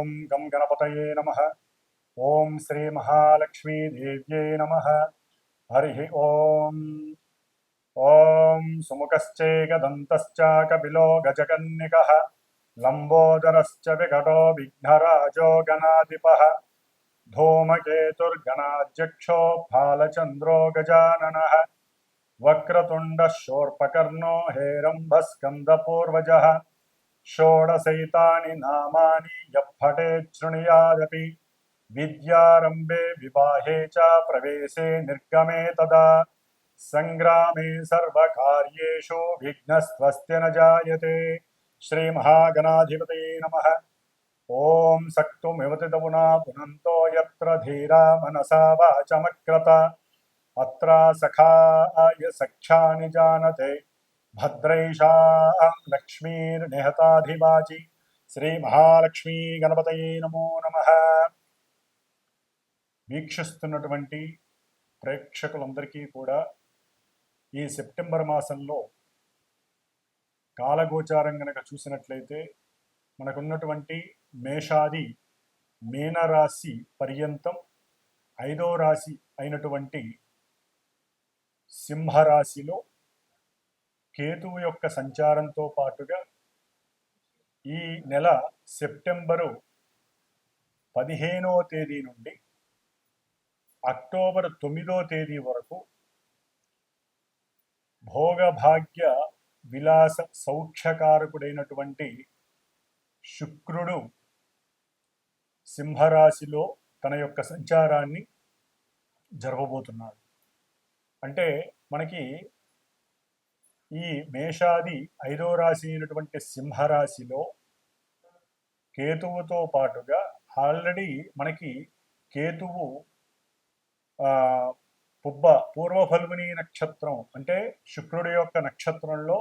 ఓం గం గణపతయే నమః. ఓం శ్రీ మహాలక్ష్మీదేవ్యై నమః. హరి ఓం. ఓం సుముఖశ్చేకదంతశ్చ కపిలో గజకన్నికః లంబోదరశ్చ వికటో విఘ్నరాజో గణాధిపః धूमकेतुर्गणाध्यक्षो फालचन्द्रो गजाननः वक्रतुण्डः शूर्पकर्णो हेरम्बस्कन्दपूर्वजः षोडशैतानि नामानि यः पठेत् शृणुयादपि विद्यारम्भे विवाहे च प्रवेशे निर्गमे तदा संग्रामे सर्वकार्येषु विघ्नस्त्वस्य न जायते. श्रीमहागणाधिपतये नमः. ओम सक्तुमिवतितमुना पुनन्तो यत्र धीरा मनसा वाचमक्रत अत्र सखाय सख्यानि जानते भद्रैषा लक्ष्मीर्निहताधिवाची. श्री महालक्ष्मी गणपतये नमो नमः. వీక్షిస్తున్నటువంటి ప్రేక్షకులందరికీ కూడా ఈ సెప్టెంబర్ మాసంలో కాలగోచారం గనక చూసినట్లయితే మనకున్నటువంటి మేషాది మీనరాశి పర్యంతం 5వ రాశి అయినటువంటి సింహరాశిలో కేతువు యొక్క సంచారంతో పాటుగా ఈ నెల సెప్టెంబరు 15వ తేదీ నుండి అక్టోబర్ 9వ తేదీ వరకు భోగభాగ్య విలాస సౌఖ్యకారకుడైనటువంటి శుక్రుడు సింహరాశిలో తన యొక్క సంచారాన్ని జరగబోతున్నాడు. అంటే మనకి ఈ మేషాది 5వ రాశి అయినటువంటి సింహరాశిలో కేతువుతో పాటుగా ఆల్రెడీ మనకి కేతువు పూర్వ ఫల్గుని నక్షత్రం అంటే శుక్రుడి యొక్క నక్షత్రంలో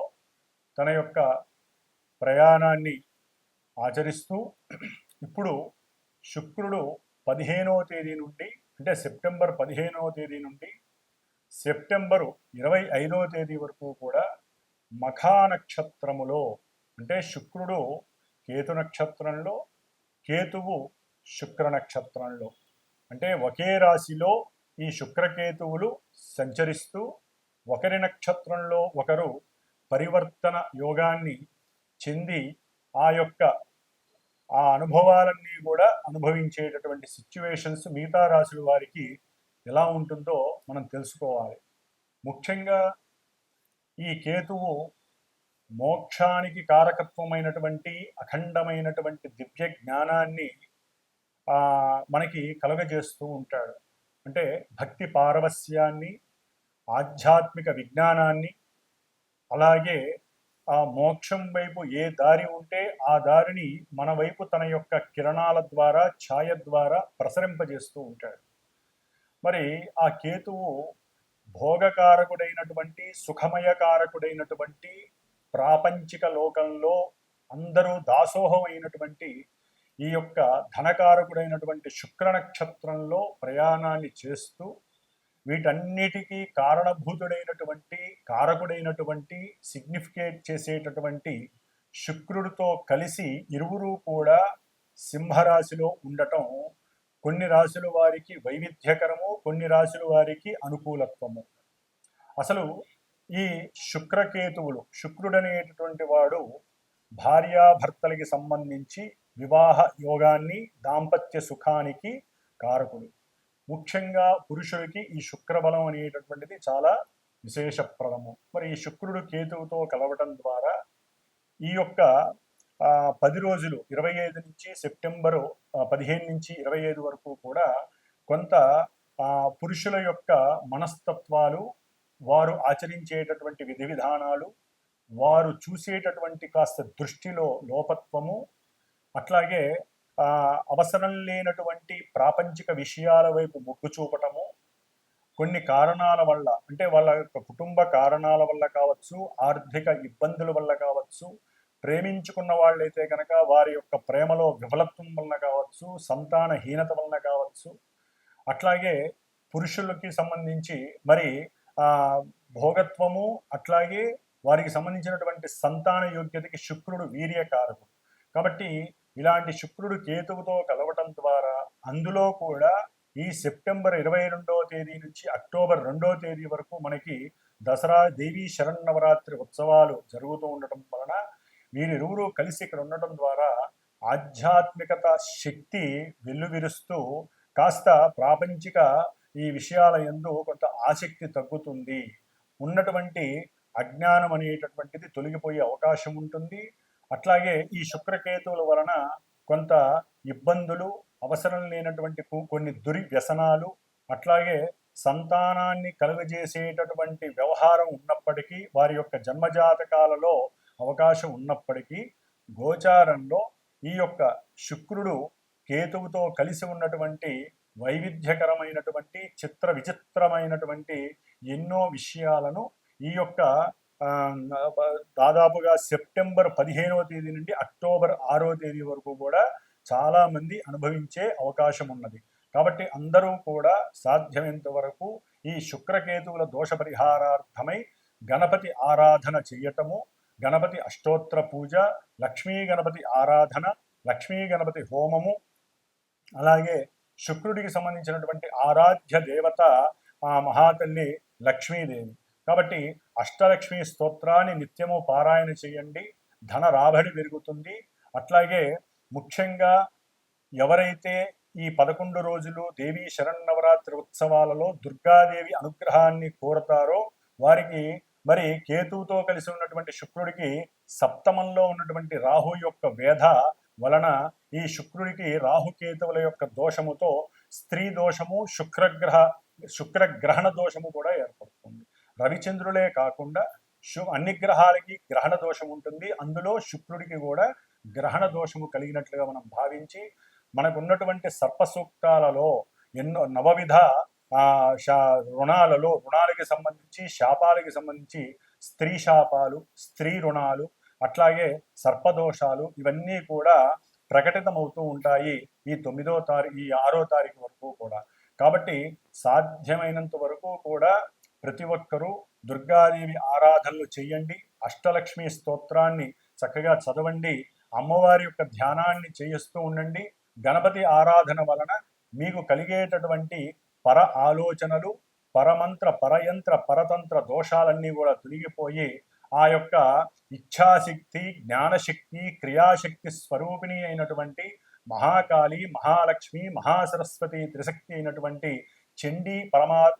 తన యొక్క ప్రయాణాన్ని ఆచరిస్తూ ఇప్పుడు శుక్రుడు 15వ తేదీ నుండి అంటే సెప్టెంబర్ 15వ తేదీ నుండి సెప్టెంబరు 25వ తేదీ వరకు కూడా మఖా నక్షత్రములో అంటే శుక్రుడు కేతు నక్షత్రంలో కేతువు శుక్ర నక్షత్రంలో అంటే ఒకే రాశిలో ఈ శుక్రకేతువులు సంచరిస్తూ ఒకరి నక్షత్రంలో ఒకరు పరివర్తన యోగాన్ని చెంది ఆ అనుభవాలన్నీ కూడా అనుభవించేటటువంటి సిచ్యువేషన్స్ మిగతా రాశుల వారికి ఎలా ఉంటుందో మనం తెలుసుకోవాలి. ముఖ్యంగా ఈ కేతువు మోక్షానికి కారకత్వమైనటువంటి అఖండమైనటువంటి దివ్య జ్ఞానాన్ని మనకి కలుగజేస్తూ ఉంటాడు. అంటే భక్తి పారవస్యాన్ని, ఆధ్యాత్మిక విజ్ఞానాన్ని, అలాగే ఆ మోక్షం వైపు ఏ దారి ఉంటే ఆ దారిని మన వైపు తన యొక్క కిరణాల ద్వారా ఛాయ ద్వారా ప్రసరింపజేస్తూ ఉంటాడు. మరి ఆ కేతువు భోగకారకుడైనటువంటి సుఖమయకారకుడైనటువంటి ప్రాపంచిక లోకంలో అందరూ దాసోహమైనటువంటి ఈ యొక్క ధనకారకుడైనటువంటి శుక్ర నక్షత్రంలో ప్రయాణాన్ని చేస్తూ వీటన్నిటికీ కారణభూతుడైనటువంటి కారకుడైనటువంటి సిగ్నిఫికేట్ చేసేటటువంటి శుక్రుడితో కలిసి ఇరువురు కూడా సింహరాశిలో ఉండటం కొన్ని రాశుల వారికి వైవిధ్యకరము, కొన్ని రాశుల వారికి అనుకూలత్వము. అసలు ఈ శుక్రకేతువులు, శుక్రుడనేటటువంటి వాడు భార్యాభర్తలకి సంబంధించి వివాహ యోగాన్ని, దాంపత్య సుఖానికి కారకుడు. ముఖ్యంగా పురుషుడికి ఈ శుక్రబలం అనేటటువంటిది చాలా విశేషప్రదము. మరి ఈ శుక్రుడు కేతువుతో కలవటం ద్వారా ఈ యొక్క 10 రోజులు 25 నుంచి సెప్టెంబరు 15 నుంచి 25 వరకు కూడా కొంత పురుషుల యొక్క మనస్తత్వాలు, వారు ఆచరించేటటువంటి విధి విధానాలు, వారు చూసేటటువంటి కాస్త దృష్టిలో లోపత్వము, అట్లాగే అవసరం లేనటువంటి ప్రాపంచిక విషయాల వైపు మొగ్గు చూపటము, కొన్ని కారణాల వల్ల అంటే వాళ్ళ యొక్క కుటుంబ కారణాల వల్ల కావచ్చు, ఆర్థిక ఇబ్బందుల వల్ల కావచ్చు, ప్రేమించుకున్న వాళ్ళైతే కనుక వారి యొక్క ప్రేమలో విఫలత్వం వలన కావచ్చు, సంతానహీనత వలన కావచ్చు, అట్లాగే పురుషులకి సంబంధించి మరి భోగత్వము, అట్లాగే వారికి సంబంధించినటువంటి సంతాన యోగ్యతకి శుక్రుడు వీర్యకారకుడు. కాబట్టి ఇలాంటి శుక్రుడు కేతువుతో కలవటం ద్వారా అందులో కూడా ఈ సెప్టెంబర్ 22వ తేదీ నుంచి అక్టోబర్ 2వ తేదీ వరకు మనకి దసరా దేవీ శరన్నవరాత్రి ఉత్సవాలు జరుగుతూ ఉండటం వలన వీరిరువురు కలిసి ఇక్కడ ఉండటం ద్వారా ఆధ్యాత్మికత శక్తి వెల్లువిరుస్తూ కాస్త ప్రాపంచిక ఈ విషయాల యందు కొంత ఆసక్తి తగ్గుతుంది, ఉన్నటువంటి అజ్ఞానం అనేటటువంటిది తొలగిపోయే అవకాశం ఉంటుంది. అట్లాగే ఈ శుక్రకేతువుల వలన కొంత ఇబ్బందులు, అవసరం లేనటువంటి కొన్ని దుర్వ్యసనాలు, అట్లాగే సంతానాన్ని కలుగజేసేటటువంటి వ్యవహారం ఉన్నప్పటికీ, వారి యొక్క జన్మజాతకాలలో అవకాశం ఉన్నప్పటికీ, గోచారంలో ఈ యొక్క శుక్రుడు కేతువుతో కలిసి ఉన్నటువంటి వైవిధ్యకరమైనటువంటి చిత్ర విచిత్రమైనటువంటి ఎన్నో విషయాలను ఈ యొక్క దాదాపుగా సెప్టెంబర్ 15వ తేదీ నుండి అక్టోబర్ 6వ తేదీ వరకు కూడా చాలామంది అనుభవించే అవకాశం ఉన్నది. కాబట్టి అందరూ కూడా సాధ్యమైనంత వరకు ఈ శుక్రకేతువుల దోష పరిహారార్థమై గణపతి ఆరాధన చెయ్యటము, గణపతి అష్టోత్తర పూజ, లక్ష్మీ గణపతి ఆరాధన, లక్ష్మీ గణపతి హోమము, అలాగే శుక్రుడికి సంబంధించినటువంటి ఆరాధ్య దేవత ఆ మహాతల్లి లక్ష్మీదేవి. కాబట్టి అష్టలక్ష్మీ స్తోత్రాన్ని నిత్యము పారాయణ చేయండి, ధన రాబడి పెరుగుతుంది. అట్లాగే ముఖ్యంగా ఎవరైతే ఈ 11 రోజులు దేవీ శరన్నవరాత్రి ఉత్సవాలలో దుర్గాదేవి అనుగ్రహాన్ని కోరతారో వారికి మరి కేతువుతో కలిసి ఉన్నటువంటి శుక్రుడికి సప్తమంలో ఉన్నటువంటి రాహు యొక్క వేధ వలన ఈ శుక్రుడికి రాహుకేతువుల యొక్క దోషముతో స్త్రీ దోషము, శుక్రగ్రహణ దోషము కూడా ఏర్పడుతుంది. రవిచంద్రులే కాకుండా అన్ని గ్రహాలకి గ్రహణ దోషం ఉంటుంది, అందులో శుక్రుడికి కూడా గ్రహణ దోషము కలిగినట్లుగా మనం భావించి మనకున్నటువంటి సర్పసూక్తాలలో ఎన్నో నవవిధ రుణాలకి సంబంధించి, శాపాలకి సంబంధించి స్త్రీ శాపాలు, స్త్రీ రుణాలు, అట్లాగే సర్పదోషాలు ఇవన్నీ కూడా ప్రకటితమవుతూ ఉంటాయి ఈ 9వ తారీఖు, ఈ 6వ తారీఖు వరకు కూడా. కాబట్టి సాధ్యమైనంత వరకు కూడా ప్రతి ఒక్కరూ దుర్గాదేవి ఆరాధనలు చెయ్యండి, అష్టలక్ష్మి స్తోత్రాన్ని చక్కగా చదవండి, అమ్మవారి యొక్క ధ్యానాన్ని చేయిస్తూ ఉండండి. గణపతి ఆరాధన వలన మీకు కలిగేటటువంటి పర ఆలోచనలు, పరమంత్ర, పరయంత్ర, పరతంత్ర దోషాలన్నీ కూడా తొలగిపోయి ఆ యొక్క ఇచ్ఛాశక్తి, జ్ఞానశక్తి, క్రియాశక్తి స్వరూపిణి అయినటువంటి మహాకాళి, మహాలక్ష్మి, మహాసరస్వతి త్రిశక్తి అయినటువంటి చండీ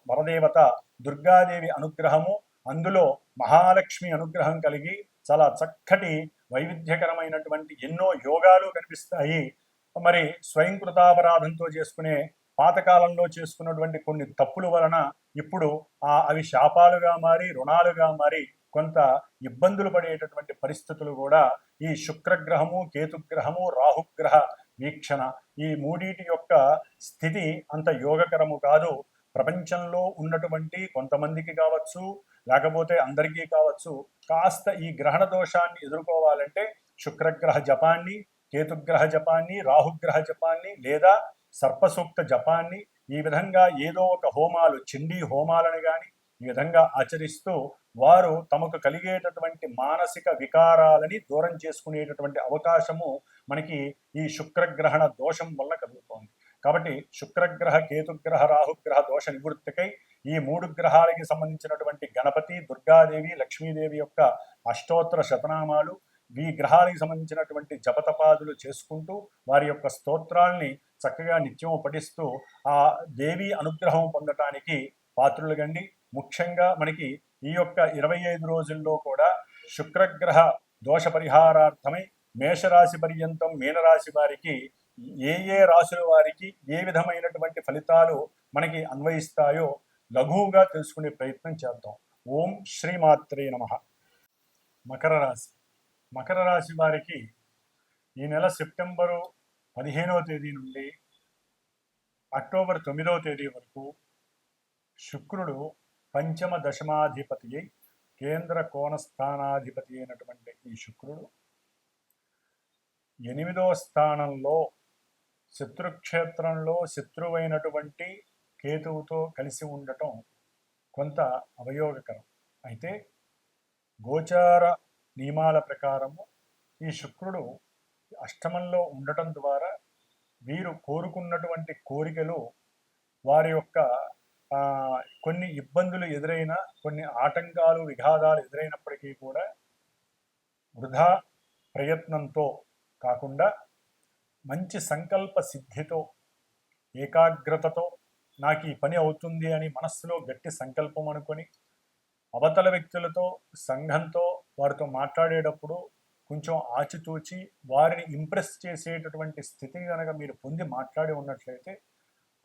పరదేవత దుర్గాదేవి అనుగ్రహము, అందులో మహాలక్ష్మి అనుగ్రహం కలిగి చాలా చక్కటి వైవిధ్యకరమైనటువంటి ఎన్నో యోగాలు కనిపిస్తాయి. మరి స్వయంకృతాపరాధంతో చేసుకునే పాతకాలంలో చేసుకున్నటువంటి కొన్ని తప్పుల వలన ఇప్పుడు అవి శాపాలుగా మారి, రుణాలుగా మారి కొంత ఇబ్బందులు పడేటటువంటి పరిస్థితులు కూడా ఈ శుక్రగ్రహము, కేతుగ్రహము, రాహుగ్రహ వీక్షణ ఈ మూడిటి యొక్క స్థితి అంత యోగకరము కాదు. ప్రపంచంలో ఉన్నటువంటి కొంతమందికి కావచ్చు, లేకపోతే అందరికీ కావచ్చు, కాస్త ఈ గ్రహణ దోషాన్ని ఎదుర్కోవాలంటే శుక్రగ్రహ జపాన్ని, కేతుగ్రహ జపాన్ని, రాహుగ్రహ జపాన్ని లేదా సర్పసూక్త జపాన్ని ఈ విధంగా ఏదో ఒక హోమాలు, చండీ హోమాలను కానీ ఈ విధంగా ఆచరిస్తూ వారు తమకు కలిగేటటువంటి మానసిక వికారాలని దూరం చేసుకునేటటువంటి అవకాశము మనకి ఈ శుక్రగ్రహణ దోషం వల్ల కలుగుతోంది. కాబట్టి శుక్రగ్రహ, కేతుగ్రహ, రాహుగ్రహ దోష నివృత్తికై ఈ 3 గ్రహాలకి సంబంధించినటువంటి గణపతి, దుర్గాదేవి, లక్ష్మీదేవి యొక్క అష్టోత్తర శతనామాలు, ఈ గ్రహాలకు సంబంధించినటువంటి జపతపాదులు చేసుకుంటూ వారి యొక్క స్తోత్రాల్ని చక్కగా నిత్యం పఠిస్తూ ఆ దేవి అనుగ్రహం పొందటానికి పాత్రులుగండి. ముఖ్యంగా మనకి ఈ యొక్క 25 రోజుల్లో కూడా శుక్రగ్రహ దోష పరిహారార్థమై మేషరాశి పర్యంతం మీనరాశి వారికి ఏ రాశుల వారికి ఏ విధమైనటువంటి ఫలితాలు మనకి అన్వయిస్తాయో లఘువుగా తెలుసుకునే ప్రయత్నం చేద్దాం. ఓం శ్రీమాత్రే నమః. మకర రాశి. మకర రాశి వారికి ఈ నెల సెప్టెంబరు 15వ తేదీ నుండి అక్టోబర్ 9వ తేదీ వరకు శుక్రుడు పంచమ దశమాధిపతి అయి కేంద్ర కోణస్థానాధిపతి అయినటువంటి ఈ శుక్రుడు 8వ స్థానంలో శత్రుక్షేత్రంలో శత్రువైనటువంటి కేతువుతో కలిసి ఉండటం కొంత అవయోగకరం. అయితే గోచార నియమాల ప్రకారము ఈ శుక్రుడు అష్టమంలో ఉండటం ద్వారా వీరు కోరుకున్నటువంటి కోరికలు వారి యొక్క కొన్ని ఇబ్బందులు ఎదురైనా, కొన్ని ఆటంకాలు విఘాతాలు ఎదురైనప్పటికీ కూడా వృధా ప్రయత్నంతో కాకుండా మంచి సంకల్ప సిద్ధితో, ఏకాగ్రతతో నాకు ఈ పని అవుతుంది అని మనస్సులో గట్టి సంకల్పం అనుకొని అవతల వ్యక్తులతో, సంఘంతో వారితో మాట్లాడేటప్పుడు కొంచెం ఆచితూచి వారిని ఇంప్రెస్ చేసేటటువంటి స్థితిని కనుక మీరు పొంది మాట్లాడి ఉన్నట్లయితే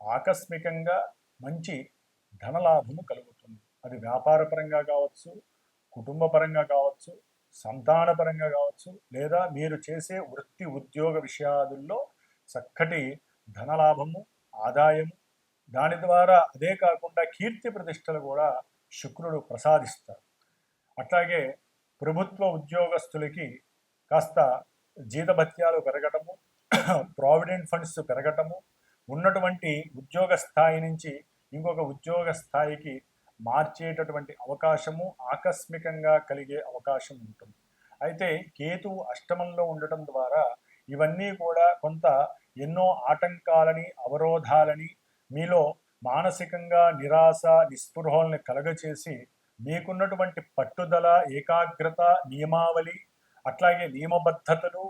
ఆకస్మికంగా మంచి ధనలాభము కలుగుతుంది. అది వ్యాపారపరంగా కావచ్చు, కుటుంబ పరంగా కావచ్చు, సంతానపరంగా కావచ్చు, లేదా మీరు చేసే వృత్తి ఉద్యోగ విషయాదుల్లో చక్కటి ధనలాభము, ఆదాయము, దాని ద్వారా అదే కాకుండా కీర్తి ప్రతిష్టలు కూడా శుక్రుడు ప్రసాదిస్తారు. అట్లాగే ప్రభుత్వ ఉద్యోగస్తులకి కాస్త జీతభత్యాలు పెరగటము, ప్రావిడెంట్ ఫండ్స్ పెరగటము, ఉన్నటువంటి ఉద్యోగ స్థాయి నుంచి ఇంకొక ఉద్యోగ స్థాయికి మార్చేటటువంటి అవకాశము ఆకస్మికంగా కలిగే అవకాశం ఉంటుంది. అయితే కేతువు అష్టమంలో ఉండటం ద్వారా ఇవన్నీ కూడా కొంత ఎన్నో ఆటంకాలని, అవరోధాలని, మీలో మానసికంగా నిరాశ, నిస్పృహల్ని కలగచేసి మీకున్నటువంటి పట్టుదల, ఏకాగ్రత, నియమావళి, అట్లాగే నియమబద్ధతలు,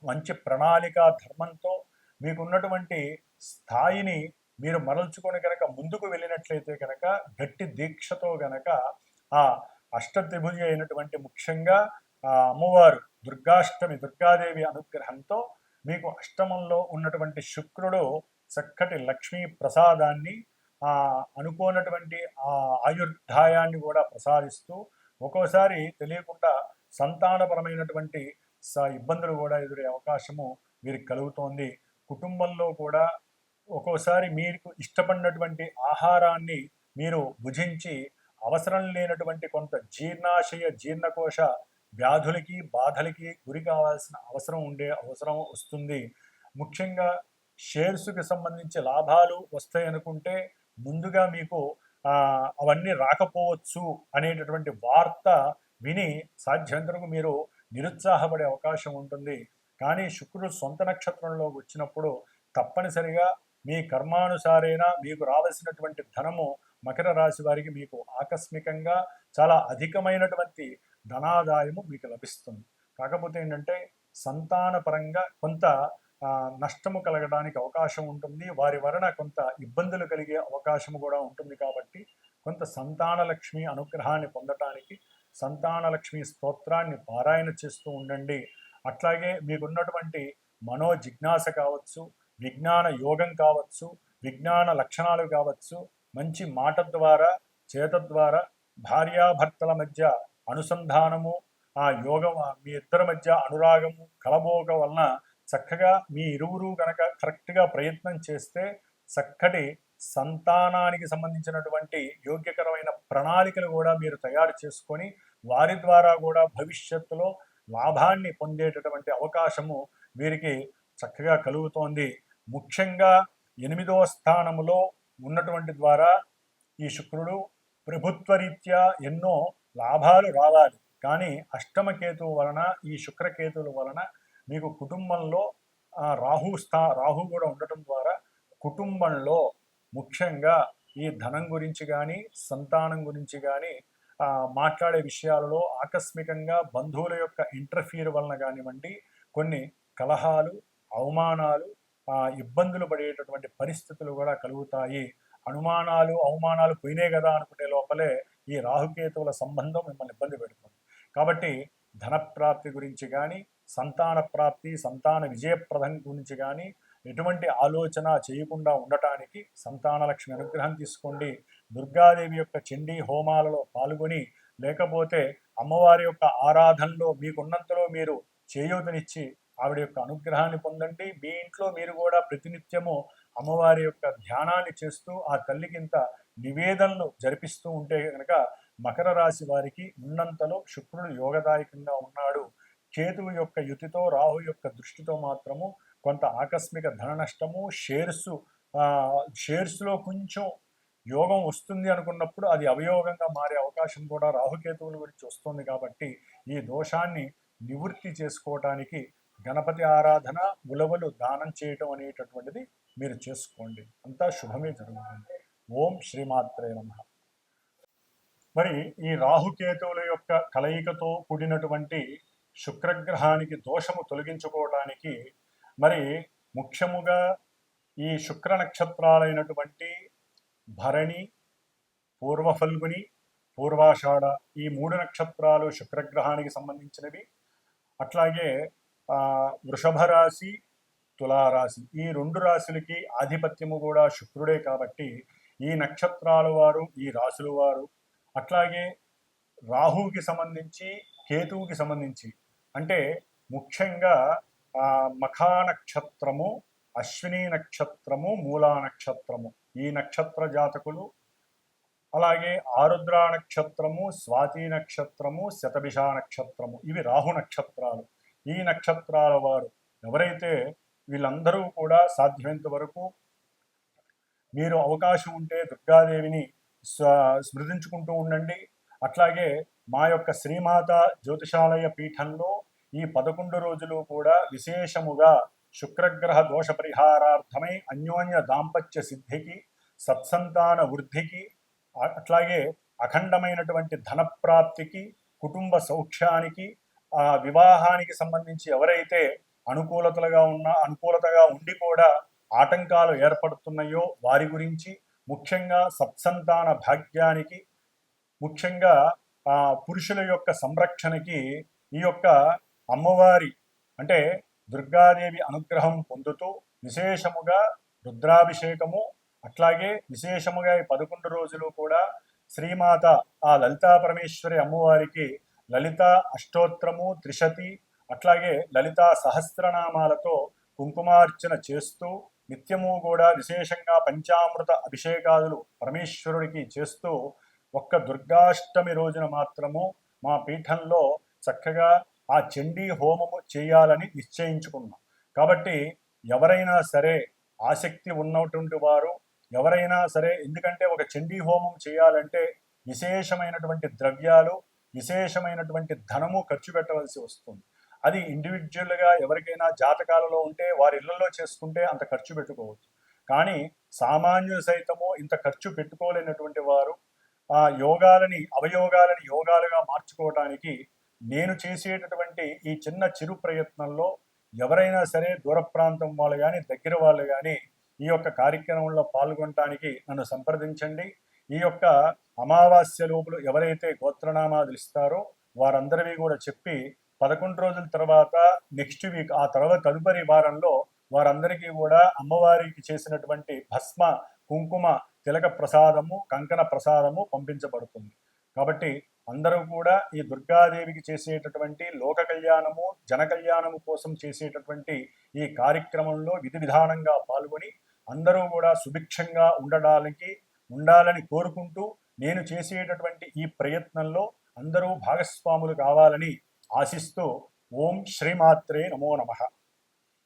మంచి ప్రణాళిక ధర్మంతో మీకున్నటువంటి స్థాయిని మీరు మరల్చుకొని కనుక ముందుకు వెళ్ళినట్లయితే కనుక గట్టి దీక్షతో గనక ఆ అష్టత్రిభుజి అయినటువంటి ముఖ్యంగా ఆ అమ్మవారు దుర్గాష్టమి, దుర్గాదేవి అనుగ్రహంతో మీకు అష్టమంలో ఉన్నటువంటి శుక్రుడు చక్కటి లక్ష్మీ ప్రసాదాన్ని, అనుకోనటువంటి ఆ ఆయుర్దాయాన్ని కూడా ప్రసాదిస్తూ ఒక్కోసారి తెలియకుండా సంతానపరమైనటువంటి ఇబ్బందులు కూడా ఎదురే అవకాశము వీరికి కలుగుతోంది. కుటుంబంలో కూడా ఒక్కోసారి మీకు ఇష్టపడినటువంటి ఆహారాన్ని మీరు భుజించి అవసరం లేనటువంటి కొంత జీర్ణాశయ, జీర్ణకోశ వ్యాధులకి, బాధలకి గురి కావాల్సిన అవసరం వస్తుంది. ముఖ్యంగా షేర్స్కి సంబంధించి లాభాలు వస్తాయి అనుకుంటే ముందుగా మీకు అవన్నీ రాకపోవచ్చు అనేటటువంటి వార్త విని సాధ్యంతరకు మీరు నిరుత్సాహపడే అవకాశం ఉంటుంది. కానీ శుక్రుడు సొంత నక్షత్రంలోకి వచ్చినప్పుడు తప్పనిసరిగా మీ కర్మానుసారైన మీకు రావాల్సినటువంటి ధనము మకర రాశి వారికి మీకు ఆకస్మికంగా చాలా అధికమైనటువంటి ధనాదాయము మీకు లభిస్తుంది. కాకపోతే ఏంటంటే సంతానపరంగా కొంత నష్టము కలగడానికి అవకాశం ఉంటుంది. వారి వలన కొంత ఇబ్బందులు కలిగే అవకాశము కూడా ఉంటుంది. కాబట్టి కొంత సంతానలక్ష్మి అనుగ్రహాన్ని పొందటానికి సంతానలక్ష్మి స్తోత్రాన్ని పారాయణ చేస్తూ ఉండండి. అట్లాగే మీకున్నటువంటి మనోజిజ్ఞాస కావచ్చు, విజ్ఞాన యోగం కావచ్చు, విజ్ఞాన లక్షణాలు కావచ్చు, మంచి మాట ద్వారా, చేత ద్వారా భార్యాభర్తల మధ్య అనుసంధానము, ఆ యోగం మీ ఇద్దరి మధ్య అనురాగము కలబోక వలన చక్కగా మీ ఇరువురు గనక కరెక్ట్గా ప్రయత్నం చేస్తే చక్కటి సంతానానికి సంబంధించినటువంటి యోగ్యకరమైన ప్రణాళికలు కూడా మీరు తయారు చేసుకొని వారి ద్వారా కూడా భవిష్యత్తులో లాభాన్ని పొందేటటువంటి అవకాశము వీరికి చక్కగా కలుగుతోంది. ముఖ్యంగా 8వ స్థానములో ఉన్నటువంటి ద్వారా ఈ శుక్రుడు ప్రభుత్వరీత్యా ఎన్నో లాభాలు రావాలి. కానీ అష్టమకేతువు వలన, ఈ శుక్రకేతువుల వలన మీకు కుటుంబంలో రాహు కూడా ఉండటం ద్వారా కుటుంబంలో ముఖ్యంగా ఈ ధనం గురించి కానీ, సంతానం గురించి కానీ మాట్లాడే విషయాలలో ఆకస్మికంగా బంధువుల యొక్క ఇంటర్ఫీర్ వలన కానివ్వండి, కొన్ని కలహాలు, అవమానాలు, ఇబ్బందులు పడేటటువంటి పరిస్థితులు కూడా కలుగుతాయి. అనుమానాలు, అవమానాలు పోయినాయి కదా అనుకునే లోపలే ఈ రాహుకేతువుల సంబంధం మిమ్మల్ని ఇబ్బంది పెడుతుంది. కాబట్టి ధనప్రాప్తి గురించి కానీ, సంతాన ప్రాప్తి, సంతాన విజయప్రదం గురించి కానీ ఎటువంటి ఆలోచన చేయకుండా ఉండటానికి సంతానలక్ష్మి అనుగ్రహం తీసుకోండి. దుర్గాదేవి యొక్క చండీ హోమాలలో పాల్గొని, లేకపోతే అమ్మవారి యొక్క ఆరాధనలో మీకున్నంతలో మీరు చేయూతనిచ్చి ఆవిడ యొక్క అనుగ్రహాన్ని పొందండి. మీ ఇంట్లో మీరు కూడా ప్రతినిత్యము అమ్మవారి యొక్క ధ్యానాన్ని చేస్తూ ఆ తల్లికింత నివేదనలు జరిపిస్తూ ఉంటే కనుక మకర రాశి వారికి ఉన్నంతలో శుక్రుడు యోగదాయకంగా ఉన్నాడు. కేతువు యొక్క యుతితో, రాహు యొక్క దృష్టితో మాత్రము కొంత ఆకస్మిక ధన నష్టము, షేర్స్లో కొంచెం యోగం వస్తుంది అనుకున్నప్పుడు అది అవయోగంగా మారే అవకాశం కూడా రాహుకేతువుల గురించి వస్తుంది. కాబట్టి ఈ దోషాన్ని నివృత్తి చేసుకోవటానికి గణపతి ఆరాధన, ఉలవలు దానం చేయటం అనేటటువంటిది మీరు చేసుకోండి. అంతా శుభమే జరుగుతుంది. ఓం శ్రీమాత్రే నమః. మరి ఈ రాహుకేతువుల యొక్క కలయికతో కూడినటువంటి శుక్రగ్రహానికి దోషము తొలగించుకోవడానికి మరి ముఖ్యముగా ఈ శుక్ర నక్షత్రాలైనటువంటి భరణి, పూర్వఫల్గుని, పూర్వాషాఢ ఈ 3 నక్షత్రాలు శుక్రగ్రహానికి సంబంధించినవి. అట్లాగే వృషభ రాశి, తులారాశి ఈ 2 రాశులకి ఆధిపత్యము కూడా శుక్రుడే కాబట్టి ఈ నక్షత్రాల వారు, ఈ రాశుల వారు, అట్లాగే రాహువుకి సంబంధించి, కేతువుకి సంబంధించి అంటే ముఖ్యంగా మఖా నక్షత్రము, అశ్విని నక్షత్రము, మూలా నక్షత్రము ఈ నక్షత్ర జాతకులు, అలాగే ఆరుద్ర నక్షత్రము, స్వాతి నక్షత్రము, శతభిష నక్షత్రము ఇవి రాహు నక్షత్రాలు. ఈ నక్షత్రాల వారు ఎవరైతే వీళ్ళందరూ కూడా సాధ్యమైనంత వరకు మీరు అవకాశం ఉంటే దుర్గాదేవిని స్మృతించుకుంటూ ఉండండి. అట్లాగే మా యొక్క శ్రీమాత జ్యోతిషాలయ పీఠంలో ఈ 11 రోజులు కూడా విశేషముగా శుక్రగ్రహ దోష పరిహారార్థమై అన్యోన్య దాంపత్య సిద్ధికి, సత్సంతాన వృద్ధికి, అట్లాగే అఖండమైనటువంటి ధనప్రాప్తికి, కుటుంబ సౌఖ్యానికి, వివాహానికి సంబంధించి ఎవరైతే అనుకూలతగా ఉండి కూడా ఆటంకాలు ఏర్పడుతున్నాయో వారి గురించి, ముఖ్యంగా సత్సంతాన భాగ్యానికి, ముఖ్యంగా పురుషుల యొక్క సంరక్షణకి ఈ యొక్క అమ్మవారి అంటే దుర్గాదేవి అనుగ్రహం పొందుతూ విశేషముగా రుద్రాభిషేకము, అట్లాగే విశేషముగా ఈ 11 రోజులు కూడా శ్రీమాత ఆ లలితా పరమేశ్వరి అమ్మవారికి లలిత అష్టోత్తరము, త్రిశతి, అట్లాగే లలితా సహస్రనామాలతో కుంకుమార్చన చేస్తూ నిత్యము కూడా విశేషంగా పంచామృత అభిషేకాదులు పరమేశ్వరుడికి చేస్తూ ఒక్క దుర్గాష్టమి రోజున మాత్రము మా పీఠంలో చక్కగా ఆ చండీ హోమము చేయాలని నిశ్చయించుకున్నాం. కాబట్టి ఎవరైనా సరే ఆసక్తి ఉన్నటువంటి వారు ఎవరైనా సరే, ఎందుకంటే ఒక చండీ హోమం చేయాలంటే విశేషమైనటువంటి ద్రవ్యాలు, విశేషమైనటువంటి ధనము ఖర్చు పెట్టవలసి వస్తుంది. అది ఇండివిజువల్గా ఎవరికైనా జాతకాలలో ఉంటే వారి ఇళ్లలో చేసుకుంటే అంత ఖర్చు పెట్టుకోవచ్చు. కానీ సామాన్యులు సైతము ఇంత ఖర్చు పెట్టుకోలేనటువంటి వారు ఆ యోగాలని అవయోగాలని యోగాలుగా మార్చుకోవడానికి నేను చేసేటటువంటి ఈ చిన్న చిరు ప్రయత్నంలో ఎవరైనా సరే దూర ప్రాంతం వాళ్ళు కానీ దగ్గర వాళ్ళు కానీ ఈ యొక్క కార్యక్రమంలో పాల్గొనడానికి నన్ను సంప్రదించండి. ఈ యొక్క అమావాస్య లోపులు ఎవరైతే గోత్రనామాదులు ఇస్తారో వారందరివి కూడా చెప్పి 11 రోజుల తర్వాత నెక్స్ట్ వీక్ ఆ తర్వాత తదుపరి వారంలో వారందరికీ కూడా అమ్మవారికి చేసినటువంటి భస్మ, కుంకుమ, తిలక ప్రసాదము, కంకణ ప్రసాదము పంపించబడుతుంది. కాబట్టి అందరూ కూడా ఈ దుర్గాదేవికి చేసేటటువంటి లోక కళ్యాణము, జన కళ్యాణము కోసం చేసేటటువంటి ఈ కార్యక్రమంలో విధి విధానంగా పాల్గొని అందరూ కూడా సుభిక్షంగా ఉండాలని కోరుకుంటూ నేను చేసేటటువంటి ఈ ప్రయత్నంలో అందరూ భాగస్వాములు కావాలని ఆశిస్తూ ఓం శ్రీమాత్రే నమో నమః.